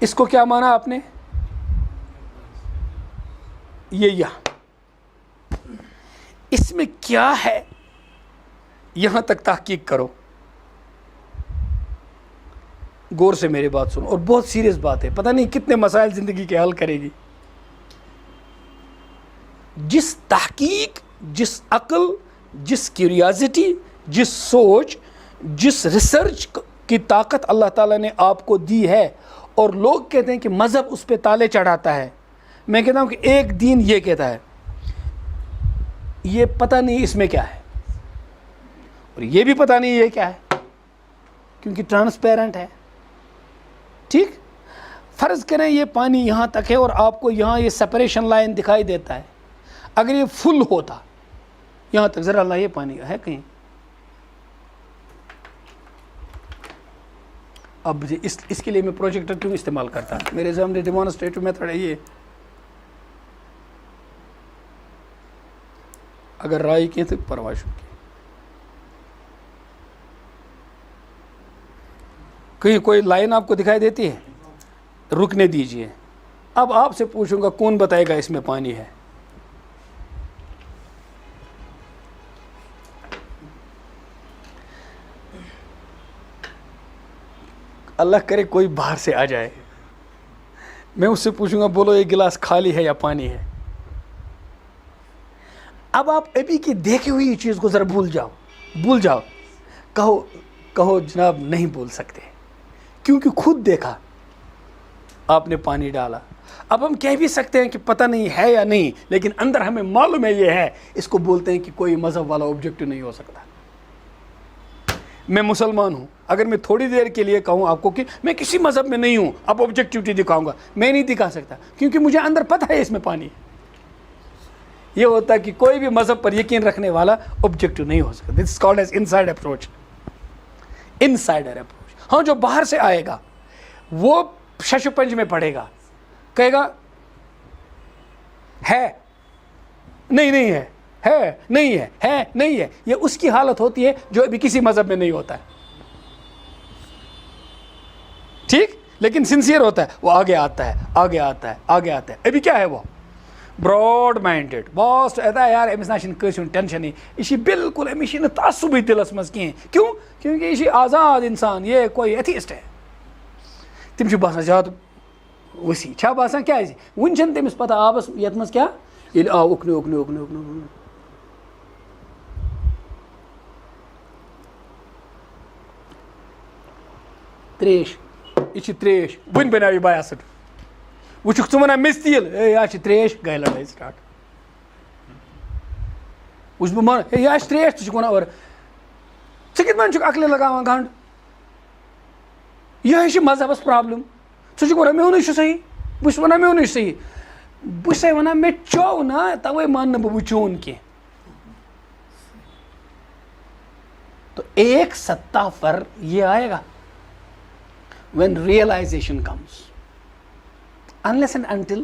اس کو کیا مانا آپ نے؟ یہ اس میں کیا ہے یہاں تک تحقیق کرو، غور سے میری بات سنو، اور بہت سیریس بات ہے، پتہ نہیں کتنے مسائل زندگی کے حل کرے گی۔ جس تحقیق، جس عقل، جس کیوریازٹی، جس سوچ، جس ریسرچ کی طاقت اللہ تعالیٰ نے آپ کو دی ہے، اور لوگ کہتے ہیں کہ مذہب اس پہ تالے چڑھاتا ہے، میں کہتا ہوں کہ ایک دین یہ کہتا ہے، یہ پتہ نہیں اس میں کیا ہے، اور یہ بھی پتہ نہیں یہ کیا ہے، کیونکہ ٹرانسپیرنٹ ہے۔ ٹھیک، فرض کریں یہ پانی یہاں تک ہے اور آپ کو یہاں یہ سپریشن لائن دکھائی دیتا ہے، اگر یہ فل ہوتا یہاں تک، ذرا اللہ یہ پانی ہے کہیں، اب اس کے لیے میں پروجیکٹر کیوں استعمال کرتا ہوں؟ میرے سامنے ڈیمانسٹریٹو میتھڈ ہے یہ، اگر رائے کی تو پرواز کی، کہیں کوئی لائن آپ کو دکھائی دیتی ہے؟ رکنے دیجئے، اب آپ سے پوچھوں گا کون بتائے گا اس میں پانی ہے؟ اللہ کرے کوئی باہر سے آ جائے، میں اس سے پوچھوں گا بولو یہ گلاس خالی ہے یا پانی ہے؟ اب آپ ابھی کی دیکھی ہوئی چیز کو ذرا بھول جاؤ، کہو جناب نہیں بول سکتے، کیونکہ خود دیکھا آپ نے پانی ڈالا۔ اب ہم کہہ بھی سکتے ہیں کہ پتہ نہیں ہے یا نہیں، لیکن اندر ہمیں معلوم ہے یہ ہے، اس کو بولتے ہیں کہ کوئی مذہب والا آبجیکٹو نہیں ہو سکتا۔ میں مسلمان ہوں، اگر میں تھوڑی دیر کے لیے کہوں آپ کو کہ میں کسی مذہب میں نہیں ہوں، اب آبجیکٹیوٹی دکھاؤں گا، میں نہیں دکھا سکتا، کیونکہ مجھے اندر پتہ ہے اس میں پانی ہے۔ یہ ہوتا ہے کہ کوئی بھی مذہب پر یقین رکھنے والا آبجیکٹو نہیں ہو سکتا۔ This is called as inside approach, insider approach. ہاں، جو باہر سے آئے گا وہ شش پنج میں پڑھے گا، کہے گا ہے نہیں ہے، ہے نہیں ہے، ہے نہیں ہے، یہ اس کی حالت ہوتی ہے جو ابھی کسی مذہب میں نہیں ہوتا ہے۔ ٹھیک، لیکن سنسیئر ہوتا ہے، وہ آگے آتا ہے، ابھی کیا ہے وہ براڈ مائنڈڈ، بس ایسا یار امس نا کٲنٛسہِ ہُنٛد ٹینشن یہ بالکل امس تعصبی دلس مز کہیں، کیوں؟ کیونکہ یہ آزاد انسان، یہ کوئی ایتھیسٹ ہے، تم باسان زیادہ وسیع چھا باسان، کیازِ ون چھنہٕ تٔمِس پتہ آبس یتھ منٛز کیٛاہ ییٚلہِ آو اُکنُے تریش، یہ چھِ تریش، وٕنۍ بنیٛاو یہِ بایاسٕٹ، وٕچھُکھ ژٕ وَنان مےٚ تیٖل، ہے یہِ چھِ تریش، گٔے لڑٲے سٹارٹ۔ وٕچھ بہٕ مان ہے یہِ چھِ تریش، ژٕ چھُکھ وَنان اورٕ ژٕ کِتھ پٲٹھۍ چھُکھ عقلہِ لگاوان گنٛڈ، یِہوٚے چھِ مذہبس پرابلم۔ ژٕ چھُکھ وَنان میونُے چھُ صحیح، بہٕ چھُس وَنان میونُے چھُ صحیح، بہٕ چھسے وَنان مےٚ چوٚو نا، تَوَے ماننہٕ بہٕ چون کینٛہہ۔ تو ایک سطح پر یہ آئے گا when realization comes, unless and until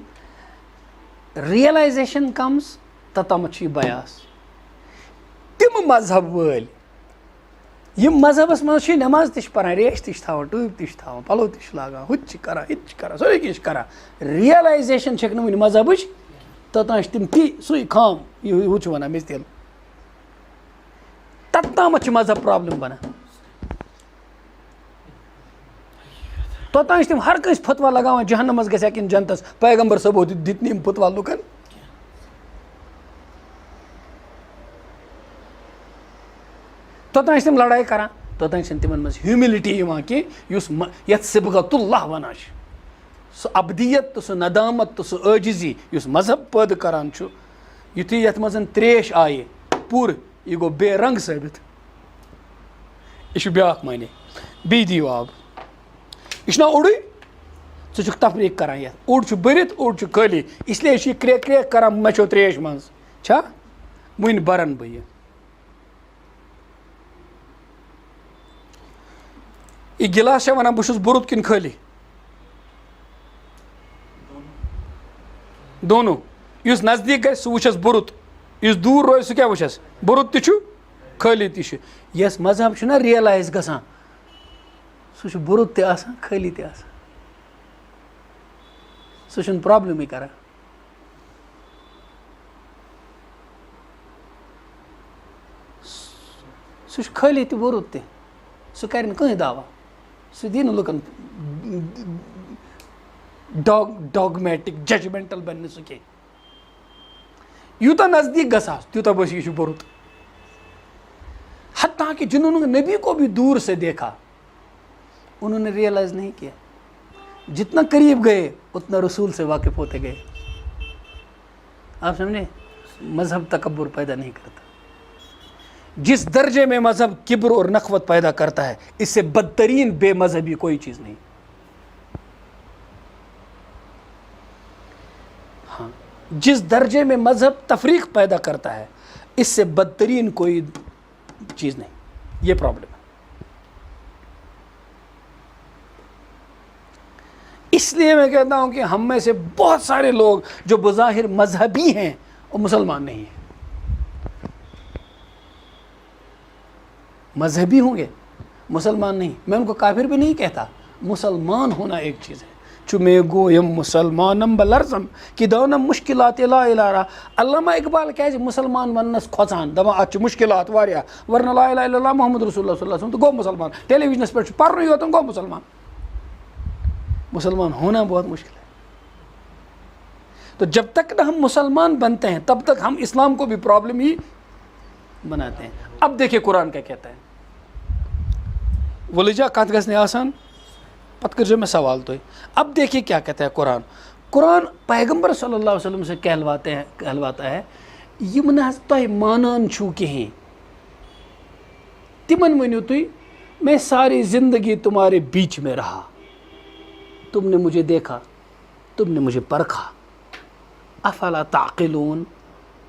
realization comes توٚتامَتھ چھُ یہِ بیاس۔ تِم مذہب وٲلۍ یِم مذہبس منٛز چھِ نٮ۪ماز تہِ چھِ پران، ریش تہِ چھِ تھاوان، ٹوٗپۍ تہِ چھِ تھاوان، پَلو تہِ چھِ لاگان، ہُہ تہِ چھِ کران، یہِ تہِ چھِ کران، سورُے کینٛہہ چھِ کران، ریلایزیشن چھکھ نہٕ وُنہِ مذہبٕچ، توٚتام چھِ تِم تی سُے خام ہُہ چھُ وَنان مےٚ تیٚلہِ، توٚتامَتھ چھِ مذہب پرابلم بنان۔ توٚتام چھِ تِم ہر کٲنٛسہِ فتوا لگاوان جہنمس گژھِ کِنہٕ جنتس، پیغمبر صٲبو دِتۍ نہٕ یِم فتوا لُکن۔ توٚتام چھِ تِم لڑٲے کران، توٚتام چھنہٕ تِمن منٛز ہیوٗملٹی یِوان کینٛہہ، یُس یتھ صبغت اللہ ونان چھِ، سُہ ابدیت تہٕ سُہ ندامت تہٕ سُہ عٲجزی یُس مذہب پٲدٕ کران چھُ، یُتھُے یتھ منٛز تریش آیہِ پوٗرٕ، یہِ گوٚو بے رنگ ثٲبت۔ یہِ چھُ بیاکھ معنے، بیٚیہِ دِیِو آب، یہ چھُنا اوٚڑُے، ژٕ چھُکھ تفریٖق کران یتھ، اوٚڑ چھُ بٔرِتھ اوٚڑ چھُ خٲلی، اس لیے چھُ یہِ کرٛیک کرٛیک کران مچھو تریش منٛز، چھا وُنہِ برن بہٕ یہِ گِلاس چھا ونان بہٕ چھُس بوٚرُت کِنہٕ خٲلی؟ دونوں، یُس نزدیٖک گژھِ سُہ وٕچھس بوٚرُت، یُس دوٗر روزِ سُہ کیٛاہ وٕچھس، بوٚرُت تہِ چھُ خٲلی تہِ چھُ۔ یس مذہب چھُنہ ریلایز گژھان، سُہ چھُ بوٚرُت تہِ آسان خٲلی تہِ آسان۔ سُہ چھُنہٕ پرٛابلِمٕے کَران. سُہ چھُ خٲلی تہِ ووٚرُد تہِ, سُہ کَرِ نہٕ کٕہٕنۍ دعوا, سُہ دی نہٕ لُکَن ڈاگمیٹِک ججمنٹل بنہِ نہٕ سُہ کینٛہہ. یوٗتاہ نزدیٖک گژھان تیوٗتاہ باسہِ یہِ چھُ بوٚرُد. حتیٰ کہ جنہوں نے نبی کو بھی دور سے دیکھا انہوں نے ریئلائز نہیں کیا. جتنا قریب گئے اتنا رسول سے واقف ہوتے گئے. آپ سمجھے, مذہب تکبر پیدا نہیں کرتا. جس درجے میں مذہب کبر اور نخوت پیدا کرتا ہے اس سے بدترین بے مذہبی کوئی چیز نہیں. ہاں, جس درجے میں مذہب تفریق پیدا کرتا ہے اس سے بدترین کوئی چیز نہیں. یہ پرابلم ہے. اس لیے میں کہتا ہوں کہ ہم میں سے بہت سارے لوگ جو بظاہر مذہبی ہیں وہ مسلمان نہیں ہیں. مذہبی ہوں گے مسلمان نہیں. میں ان کو کافر بھی نہیں کہتا. مسلمان ہونا ایک چیز ہے. چمے گویم مسلمانم بلرزم کہ دونم مشکلات لا الہ. علامہ اقبال کیازِ مسلمان وننس کھوژان, دپان اتھ چھِ مشکلات واریاہ, ورنہ لا الہ الا اللہ محمد رسول اللہ صلی اللہ علیہ وسلم تو گوٚو مسلمان. ٹیلی ویژنس پٮ۪ٹھ چھُ پرنُے یوتن گوٚو مسلمان. مسلمان ہونا بہت مشکل ہے. تو جب تک نہ ہم مسلمان بنتے ہیں تب تک ہم اسلام کو بھی پرابلم ہی بناتے ہیں. اب دیکھیے قرآن کیا کہتا ہے. ولجا کت گژھِ نہٕ آسان پتہ کر میں سوال تو. اب دیکھیے کیا کہتا ہے قرآن. قرآن پیغمبر صلی اللہ علیہ وسلم سے کہلواتا ہے یم نہ تہ مانان چھو کہیں تمن ونیو تھی میں ساری زندگی تمہارے بیچ میں رہا, تم نے مجھے دیکھا, تم نے مجھے پرکھا, افلا تعقلون,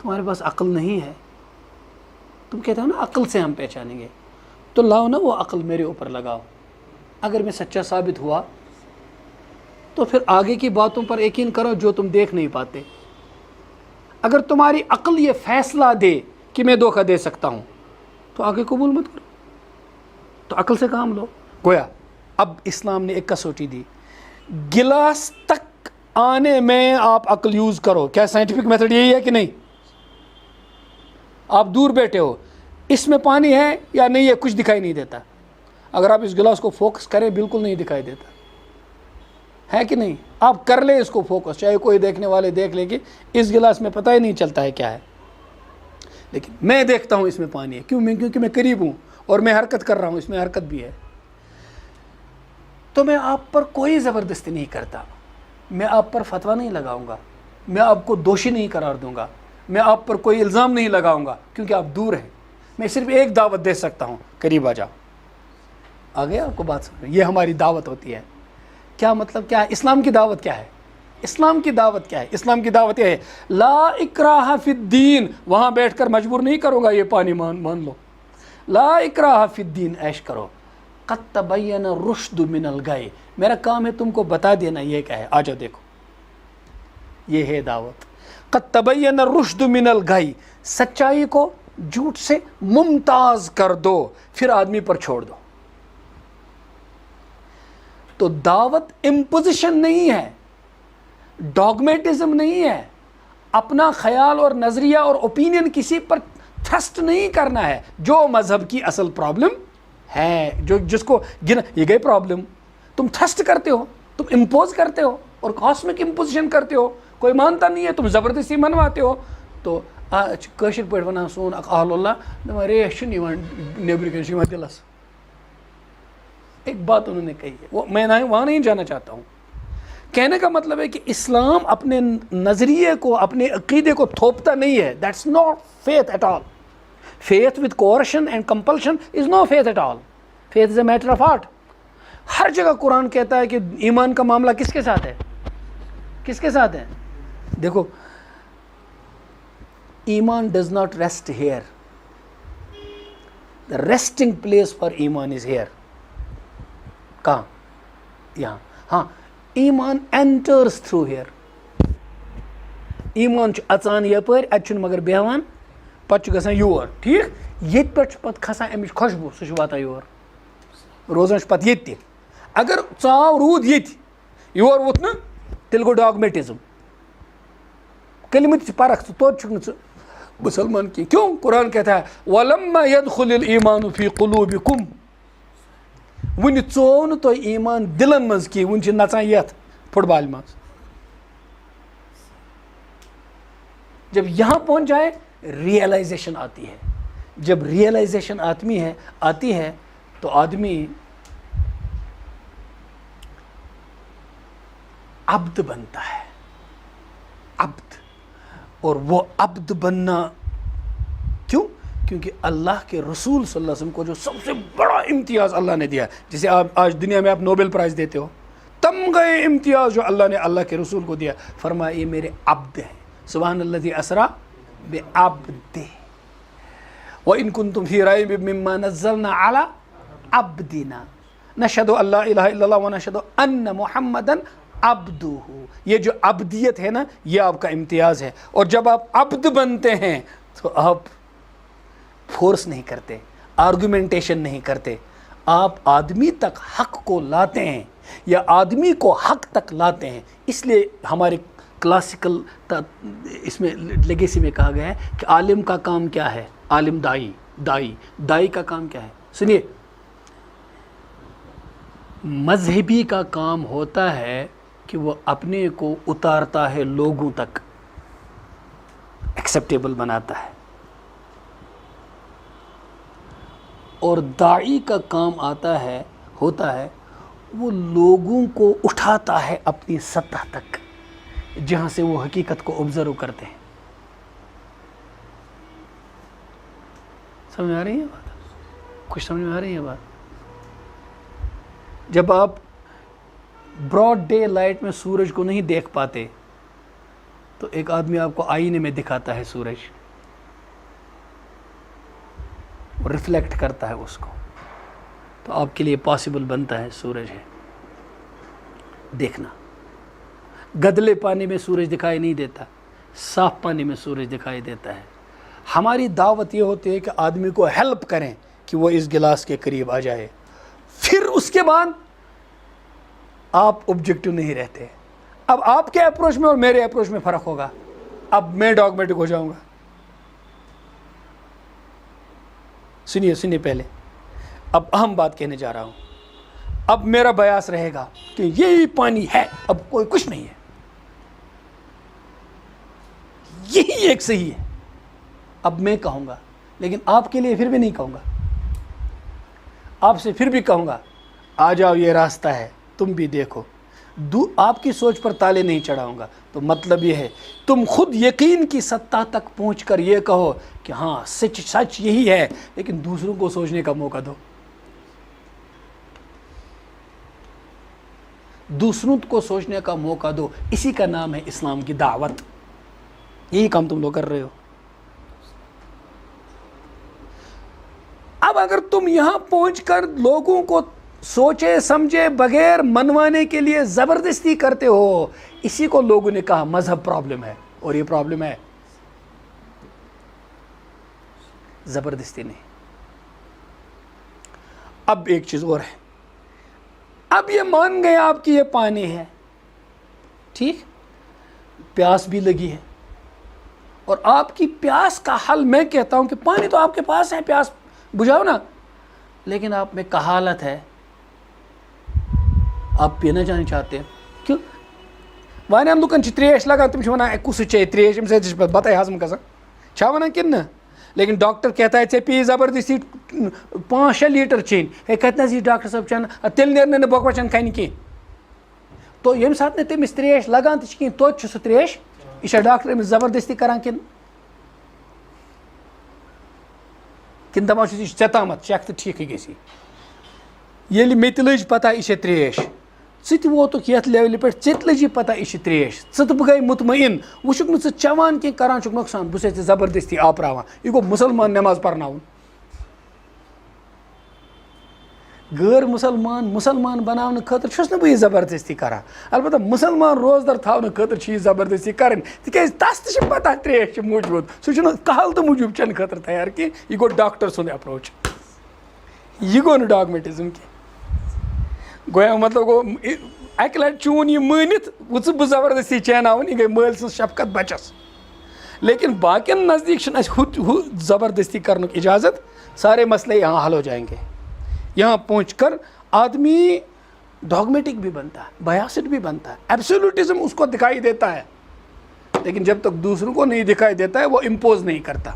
تمہارے پاس عقل نہیں ہے. تم کہتے ہو نا عقل سے ہم پہچانیں گے, تو لاؤ نا وہ عقل میرے اوپر لگاؤ. اگر میں سچا ثابت ہوا تو پھر آگے کی باتوں پر یقین کرو جو تم دیکھ نہیں پاتے. اگر تمہاری عقل یہ فیصلہ دے کہ میں دھوکہ دے سکتا ہوں تو آگے قبول مت کرو, تو عقل سے کام لو. گویا اب اسلام نے ایک کسوٹی دی, گلاس تک آنے میں آپ عقل یوز کرو. کیا سائنٹیفک میتھڈ یہی ہے کہ نہیں؟ آپ دور بیٹھے ہو, اس میں پانی ہے یا نہیں ہے کچھ دکھائی نہیں دیتا. اگر آپ اس گلاس کو فوکس کریں بالکل نہیں دکھائی دیتا ہے کہ نہیں. آپ کر لیں اس کو فوکس, چاہے کوئی دیکھنے والے دیکھ لیں کہ اس گلاس میں پتہ ہی نہیں چلتا ہے کیا ہے, لیکن میں دیکھتا ہوں اس میں پانی ہے. کیونکہ میں قریب ہوں اور میں حرکت کر رہا ہوں, اس میں حرکت بھی ہے. تو میں آپ پر کوئی زبردستی نہیں کرتا, میں آپ پر فتویٰ نہیں لگاؤں گا, میں آپ کو دوشی نہیں قرار دوں گا, میں آپ پر کوئی الزام نہیں لگاؤں گا کیونکہ آپ دور ہیں. میں صرف ایک دعوت دے سکتا ہوں, قریب آ جاؤ. آ گیا آپ کو بات سمجھ؟ یہ ہماری دعوت ہوتی ہے. کیا مطلب کیا ہے اسلام کی دعوت؟ کیا ہے اسلام کی دعوت؟ کیا ہے اسلام کی دعوت؟ یہ ہے لا اکراہ فی الدین. وہاں بیٹھ کر مجبور نہیں کروں گا یہ پانی مان لو. لا اکراہ فی الدین, عیش کرو. قد تبین الرشد من الغی, میرا کام ہے تم کو بتا دینا یہ کیا ہے. آ جاؤ دیکھو, یہ ہے دعوت. قد تبین الرشد من الغی, سچائی کو جھوٹ سے ممتاز کر دو, پھر آدمی پر چھوڑ دو. تو دعوت امپوزیشن نہیں ہے, ڈاگمیٹزم نہیں ہے, اپنا خیال اور نظریہ اور اوپینین کسی پر تھرسٹ نہیں کرنا ہے. جو مذہب کی اصل پرابلم ہے, جس کو یہ گئی پرابلم, تم تھرسٹ کرتے ہو, تم امپوز کرتے ہو اور کاسمک امپوزیشن کرتے ہو. کوئی مانتا نہیں ہے, تم زبردستی منواتے ہو. تو کاشر پہ ونان سون اہل اللہ ریش نیبر کن دلس. ایک بات انہوں نے کہی ہے, وہ میں وہاں نہیں جانا چاہتا ہوں. کہنے کا مطلب ہے کہ اسلام اپنے نظریے کو, اپنے عقیدے کو تھوپتا نہیں ہے. That's not faith at all. Faith with coercion and compulsion is no faith at all. Faith is a matter of heart. ہر جگہ قرآن کہتا ہے کہ ایمان کا معاملہ کس کے ساتھ ہے, کس کے ساتھ ہے. دیکھو, ایمان does not rest here, the resting place for ایمان از ہیئر. کہاں؟ یہاں. ہاں, ایمان اینٹرز تھرو ہیئر. ایمان اژان یپٲرۍ اتہِ چھُنہٕ مگر بیٚہوان, پتہٕ چھُ گژھان یور. ٹھیٖک, ییٚتہِ پٮ۪ٹھ چھُ پتہٕ کھسان اَمِچ خوشبوٗ, سُہ چھُ واتان یور, روزان چھُ پتہٕ ییٚتہِ تہِ. اگر ژاو روٗد ییٚتہِ, یور ووت نہٕ تیل گو ڈاگمیٹزم کلمت پرکھ توت مسلمان کی کیوں قرآن کہتا ہے وَلَمَّا يَدْخُلِ الْإِيمَانُ فِي قُلُوبِكُمْ ون ژوو نہٕ تۄہہِ ایمان دلن منٛز کینٛہہ ون چھِ نژان یتھ فٹ بالہِ منٛز جب یہاں پہنچ جائے ریئلائزیشن آتی ہے جب ریئلائزیشن آتی ہے تو آدمی عبد بنتا ہے عبد اور وہ عبد بننا کیوں کیونکہ اللہ کے رسول صلی اللہ علیہ وسلم کو جو سب سے بڑا امتیاز اللہ نے دیا جسے آپ آج دنیا میں آپ نوبل پرائز دیتے ہو تمغہ امتیاز جو اللہ نے اللہ کے رسول کو دیا فرمایا یہ میرے عبد ہیں سبحان الذی اسریٰ بعبدہ وَإِن كُنتُمْ فِي رَيْبٍ مِّمَّا نَزَّلْنَا عَلَىٰ عَبْدِنَا نَشْهَدُ أَن لَا إِلَٰهَ إِلَّا اللَّهُ وَنَشْهَدُ أَنَّ مُحَمَّدًا عَبْدُهُ یہ جو عبدیت ہے نا یہ آپ کا امتیاز ہے اور جب آپ عبد بنتے ہیں تو آپ فورس نہیں کرتے آرگومنٹیشن نہیں کرتے آپ آدمی تک حق کو لاتے ہیں یا آدمی کو حق تک لاتے ہیں اس لیے ہمارے کلاسیکل اس میں لیگیسی میں کہا گیا ہے کہ عالم کا کام کیا ہے عالم دائی کا کام کیا ہے سنیے مذہبی کا کام ہوتا ہے کہ وہ اپنے کو اتارتا ہے لوگوں تک ایکسیپٹیبل بناتا ہے اور داعی کا کام ہوتا ہے وہ لوگوں کو اٹھاتا ہے اپنی سطح تک جہاں سے وہ حقیقت کو آبزرو کرتے ہیں سمجھ آ رہی ہے بات کچھ سمجھ میں آ رہی ہے بات جب آپ براڈ ڈے لائٹ میں سورج کو نہیں دیکھ پاتے تو ایک آدمی آپ کو آئینے میں دکھاتا ہے سورج اور ریفلیکٹ کرتا ہے اس کو تو آپ کے لیے پاسبل بنتا ہے سورج ہے دیکھنا گدلے پانی میں سورج دکھائی نہیں دیتا صاف پانی میں سورج دکھائی دیتا ہے ہماری دعوت یہ ہوتی ہے کہ آدمی کو ہیلپ کریں کہ وہ اس گلاس کے قریب آ جائے پھر اس کے بعد آپ آبجیکٹو نہیں رہتے اب آپ کے اپروچ میں اور میرے اپروچ میں فرق ہوگا اب میں ڈاگمیٹک ہو جاؤں گا سنیے پہلے اب اہم بات کہنے جا رہا ہوں اب میرا بیاس رہے گا کہ یہی پانی ہے اب کوئی کچھ نہیں ہے یہی ایک صحیح ہے اب میں کہوں گا لیکن آپ کے لیے پھر بھی نہیں کہوں گا آپ سے پھر بھی کہوں گا آ جاؤ یہ راستہ ہے تم بھی دیکھو آپ کی سوچ پر تالے نہیں چڑھاؤں گا تو مطلب یہ ہے تم خود یقین کی سطح تک پہنچ کر یہ کہو کہ ہاں سچ یہی ہے لیکن دوسروں کو سوچنے کا موقع دو دوسروں کو سوچنے کا موقع دو اسی کا نام ہے اسلام کی دعوت یہی کام تم لوگ کر رہے ہو اب اگر تم یہاں پہنچ کر لوگوں کو سوچے سمجھے بغیر منوانے کے لیے زبردستی کرتے ہو اسی کو لوگوں نے کہا مذہب پرابلم ہے اور یہ پرابلم ہے زبردستی نہیں اب ایک چیز اور ہے اب یہ مان گئے آپ کی یہ پانی ہے ٹھیک پیاس بھی لگی ہے اور آپ کی پیاس کا حل میں کہتا ہوں کہ پانی تو آپ کے پاس ہے پیاس بجھاؤ نا لیکن آپ میں کہالت ہے آپ پینا جانا چاہتے ہیں کیوں وانیان لوکن تریش لگان تم ونان کس چے تریش ام سے بتائی ہضم گژھان ونان کن نا لیکن ڈاکٹر کہتا ہے ژے پی زبردستی 5-6 لیٹر چین ہے کتنا ڈاکٹر صاحب چین تیل نیرنے بوک وچن کھن کی تو یم سات نے تمس تریش لگان تھی توت سہ تریش یہ ڈاکٹر امس زبردستی کران کن دپان ژے تامتھ چیک تو ٹھیک گژھی ییٚلہِ مےٚ تہِ لٔج پتہ یہ تریش ژٕ تہِ ووتُکھ یتھ لیولہِ پٮ۪ٹھ ژےٚ تہِ لٔجی پتہ یہ تریش ژٕ تہٕ بہٕ گٔے مطمئن وٕچھُکھ نہٕ ژٕ چٮ۪وان کینٛہہ کران چھُکھ نۄقصان بہٕ چھُسے ژےٚ زبردستی آپراوان یہ گوٚو مُسلمان نٮ۪ماز پرناوُن غٲر مسلمان بناونہٕ خٲطرٕ چھُس نہٕ بہٕ یہِ زبردستی کران البتہ مسلمان روزدار تھاونہٕ خٲطرٕ چھِ یہِ زبردستی کرٕنۍ تِکیازِ تس تہِ چھِ پتہ تریش چھِ موٗجوٗد سُہ چھُنہٕ کہالتہٕ موٗجوٗب چٮ۪نہٕ خٲطرٕ تیار کینٛہہ یہِ گوٚو ڈاکٹر سُنٛد اپروچ یہ گو نا ڈاگمیٹزم کی گویا مطلب گو اکہ لٹہ چون یہ مانت وچ بہ زبردستی چیناون یہ گئی مل سن شفقت بچس لیکن باقین نزدیک زبردستی کرنک اجازت سارے مسئلے یہاں حل ہو جائیں گے. یہاں پہنچ کر آدمی ڈاگمیٹک بھی بنتا ہے, بایاسڈ بھی بنتا ہے, ایبسولوٹزم اس کو دکھائی دیتا ہے لیکن جب تک دوسروں کو نہیں دکھائی دیتا ہے وہ امپوز نہیں کرتا.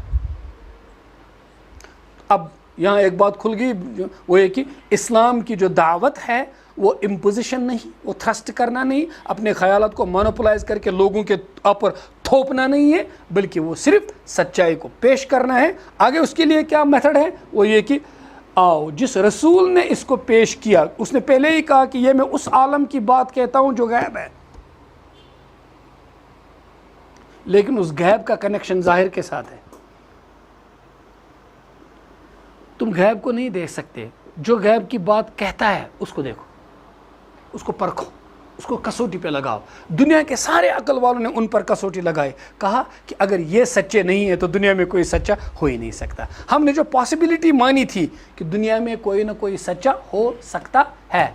اب یہاں ایک بات کھل گئی, وہ یہ کہ اسلام کی جو دعوت ہے وہ امپوزیشن نہیں, وہ تھرسٹ کرنا نہیں, اپنے خیالات کو مانوپلائز کر کے لوگوں کے اوپر تھوپنا نہیں ہے, بلکہ وہ صرف سچائی کو پیش کرنا ہے. آگے اس کے لیے کیا میتھڈ ہے, وہ یہ کہ آؤ جس رسول نے اس کو پیش کیا اس نے پہلے ہی کہا کہ یہ میں اس عالم کی بات کہتا ہوں جو غیب ہے, لیکن اس غیب کا کنیکشن ظاہر کے ساتھ ہے. تم غیب کو نہیں دیکھ سکتے, جو غیب کی بات کہتا ہے اس کو دیکھو, اس کو پرکھو, اس کو کسوٹی پہ لگاؤ. دنیا کے سارے عقل والوں نے ان پر کسوٹی لگائی, کہا کہ اگر یہ سچے نہیں ہیں تو دنیا میں کوئی سچا ہو ہی نہیں سکتا. ہم نے جو پاسبلٹی مانی تھی کہ دنیا میں کوئی نہ کوئی سچا ہو سکتا ہے,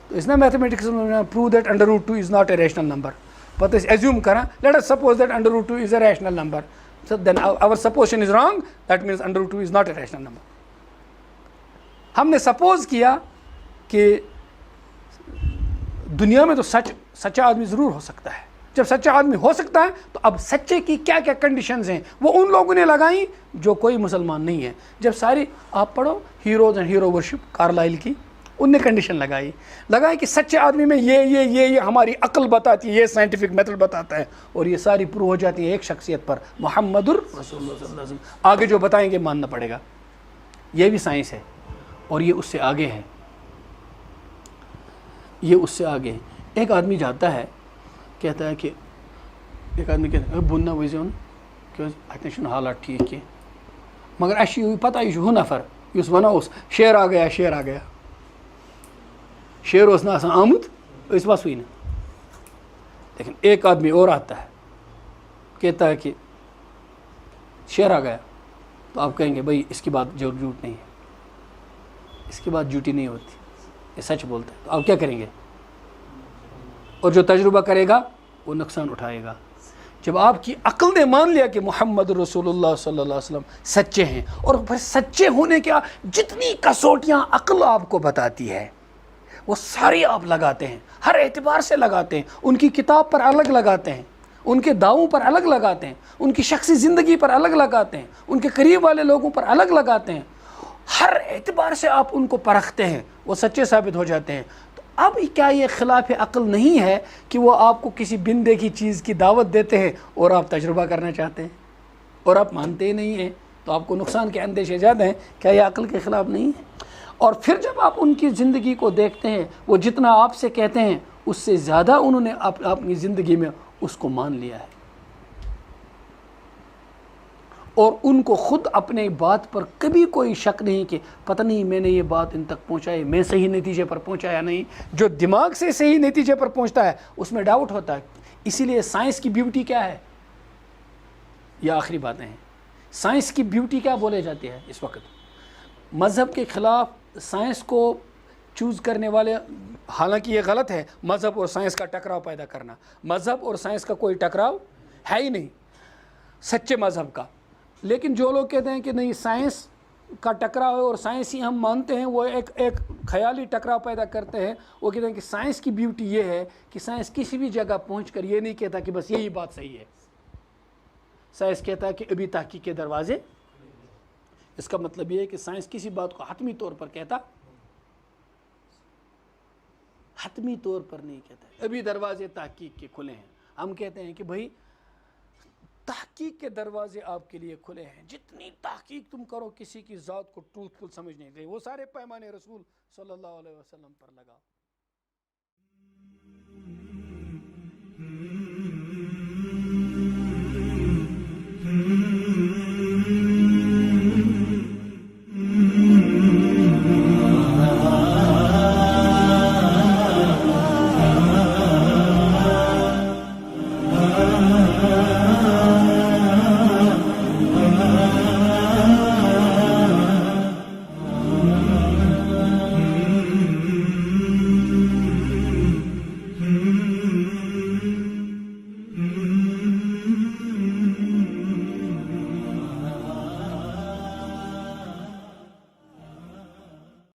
تو اس نے میتھمیٹکس میں prove that under root 2 is not a rational number. پتہ ایزیوم کرا let us suppose that under root 2 is a rational number, so then our supposition is wrong, that means under root 2 is not a rational number. ہم نے suppose کیا کہ دنیا میں تو سچا آدمی ضرور ہو سکتا ہے. جب سچا آدمی ہو سکتا ہے تو اب سچے کی کیا کیا کنڈیشنز ہیں وہ ان لوگوں نے لگائیں جو کوئی مسلمان نہیں ہے. جب ساری آپ پڑھو heroes and hero worship Carlyle کی, ان نے کنڈیشن لگائی کہ سچے آدمی میں یہ ہماری عقل بتاتی ہے, یہ سائنٹیفک میتھڈ بتاتا ہے, اور یہ ساری پروو ہو جاتی ہے ایک شخصیت پر, محمد الرسول اللہ صلی اللہ علیہ وسلم. آگے جو بتائیں گے ماننا پڑے گا. یہ بھی سائنس ہے اور یہ اس سے آگے ہے, یہ اس سے آگے ہے. ایک آدمی جاتا ہے کہتا ہے کہ ایک آدمی کہتا ہے بننا وزن کہ اتنا حالات ٹھیک کی مگر اچھی پتہ یہ ہو نفر اس ونان اس شیر آ گیا, شیر اس نا آمت اس وسوئی نا. لیکن ایک آدمی اور آتا ہے کہتا ہے کہ شیر آ گیا, تو آپ کہیں گے بھائی اس کی بات جھوٹ نہیں ہے, اس کی بات جھوٹی نہیں ہوتی, یہ سچ بولتا ہے. تو آپ کیا کریں گے؟ اور جو تجربہ کرے گا وہ نقصان اٹھائے گا. جب آپ کی عقل نے مان لیا کہ محمد رسول اللہ صلی اللہ علیہ وسلم سچے ہیں, اور پھر سچے ہونے کے جتنی کسوٹیاں عقل آپ کو بتاتی ہے وہ ساری آپ لگاتے ہیں, ہر اعتبار سے لگاتے ہیں. ان کی کتاب پر الگ لگاتے ہیں, ان کے دعووں پر الگ لگاتے ہیں, ان کی شخصی زندگی پر الگ لگاتے ہیں, ان کے قریب والے لوگوں پر الگ لگاتے ہیں. ہر اعتبار سے آپ ان کو پرکھتے ہیں, وہ سچے ثابت ہو جاتے ہیں. تو اب کیا یہ خلاف عقل نہیں ہے کہ وہ آپ کو کسی بن دیکھی چیز کی دعوت دیتے ہیں اور آپ تجربہ کرنا چاہتے ہیں اور آپ مانتے ہی نہیں ہیں, تو آپ کو نقصان کے اندیشے زیادہ ہیں. کیا یہ عقل کے خلاف نہیں ہے؟ اور پھر جب آپ ان کی زندگی کو دیکھتے ہیں, وہ جتنا آپ سے کہتے ہیں اس سے زیادہ انہوں نے اپنی زندگی میں اس کو مان لیا ہے, اور ان کو خود اپنے بات پر کبھی کوئی شک نہیں کہ پتہ نہیں میں نے یہ بات ان تک پہنچائی, میں صحیح نتیجے پر پہنچایا نہیں. جو دماغ سے صحیح نتیجے پر پہنچتا ہے اس میں ڈاؤٹ ہوتا ہے. اسی لیے سائنس کی بیوٹی کیا ہے, یہ آخری باتیں ہیں. سائنس کی بیوٹی کیا بولے جاتی ہے اس وقت؟ مذہب کے خلاف سائنس کو چوز کرنے والے, حالانکہ یہ غلط ہے مذہب اور سائنس کا ٹکراؤ پیدا کرنا. مذہب اور سائنس کا کوئی ٹکراؤ ہے ہی نہیں سچے مذہب کا. لیکن جو لوگ کہتے ہیں کہ نہیں سائنس کا ٹکراؤ ہے اور سائنس ہی ہم مانتے ہیں, وہ ایک خیالی ٹکراؤ پیدا کرتے ہیں. وہ کہتے ہیں کہ سائنس کی بیوٹی یہ ہے کہ سائنس کسی بھی جگہ پہنچ کر یہ نہیں کہتا کہ بس یہی بات صحیح ہے. سائنس کہتا ہے کہ ابھی تحقیق کے دروازے. اس کا مطلب یہ ہے کہ سائنس کسی بات کو حتمی طور پر کہتا, حتمی طور پر نہیں کہتا ہے ابھی دروازے تحقیق کے کھلے ہیں. ہم کہتے ہیں کہ بھائی تحقیق کے دروازے آپ کے لیے کھلے ہیں, جتنی تحقیق تم کرو کسی کی ذات کو ٹروتھ فل سمجھنے کے لیے وہ سارے پیمانے رسول صلی اللہ علیہ وسلم پر لگاؤ.